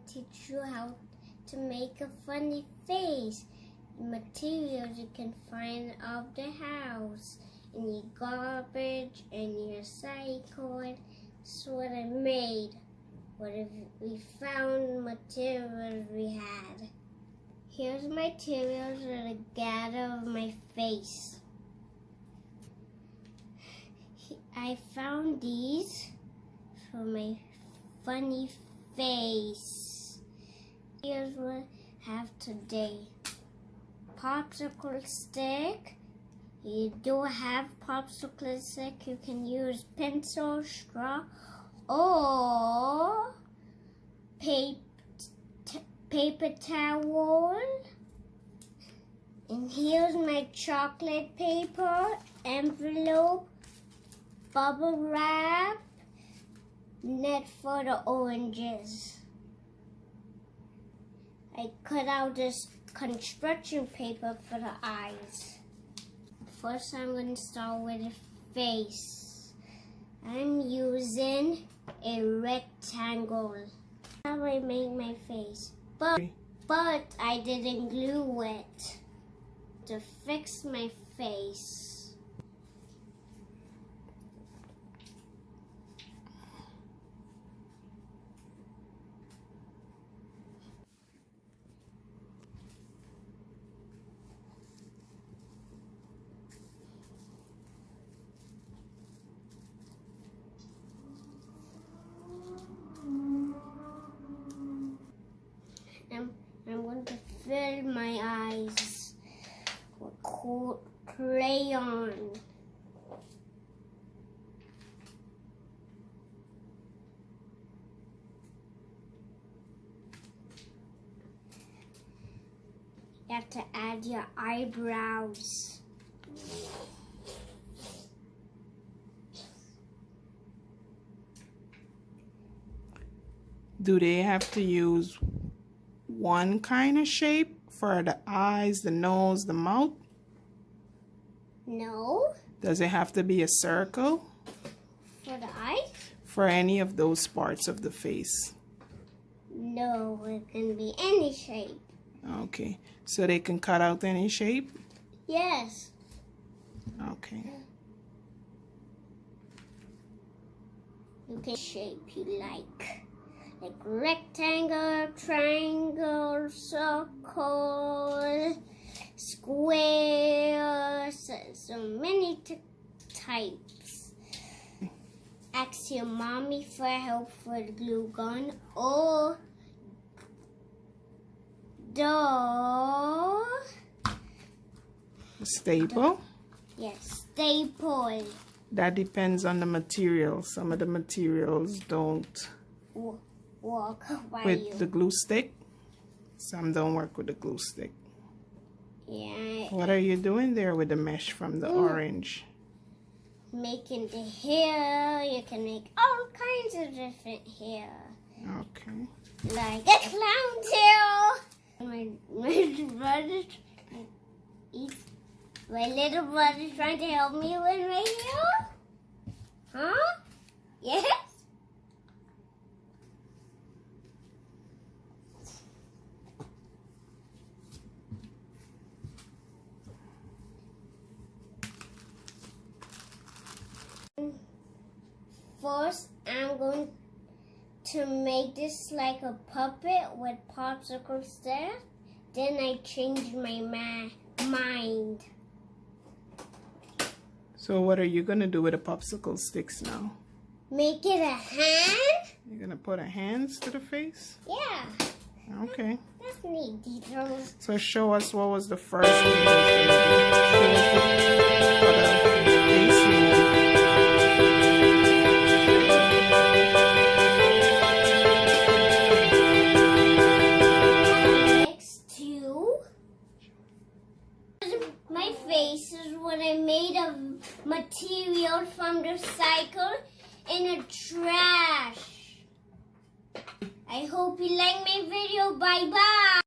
teach you how to make a funny face. Materials you can find out the house, in your garbage, in your cycle. That's what I made. What if we found materials we had? Here's materials that I gathered of my face. I found these for my funny face. Here's what I have today. Popsicle stick. You don't have popsicle stick, you can use pencil, straw, or paper towel. And here's my chocolate paper, envelope, bubble wrap, net for the oranges. I cut out this construction paper for the eyes. First, I'm going to start with a face. I'm using a rectangle. How I make my face, but I didn't glue it to fix my face. I'm going to fill my eyes with crayon. You have to add your eyebrows. Do they have to use one kind of shape for the eyes, the nose, the mouth? No. Does it have to be a circle? For the eyes? For any of those parts of the face? No, it can be any shape. Okay, so they can cut out any shape? Yes. Okay. You can shape you like rectangle, triangle, circle, square, so many types. Ask your mommy for help for the glue gun or the staple? Yes, staple. That depends on the material. Some of the materials don't work with the glue stick. Some don't work with the glue stick. Yeah. What are you doing there with the mesh from the orange? Making the hair. You can make all kinds of different hair. Okay. Like a clown tail. My little brother's trying to help me with my hair. Huh? Yes. First, I'm going to make this like a puppet with popsicle stick. Then I changed my mind. So what are you going to do with the popsicle sticks now? Make it a hand. You're going to put a hands to the face? Yeah. Okay. That's neat details. So show us what was the first thing you did for the face. My face is what I made of material from the cycle in a trash. I hope you like my video. Bye bye.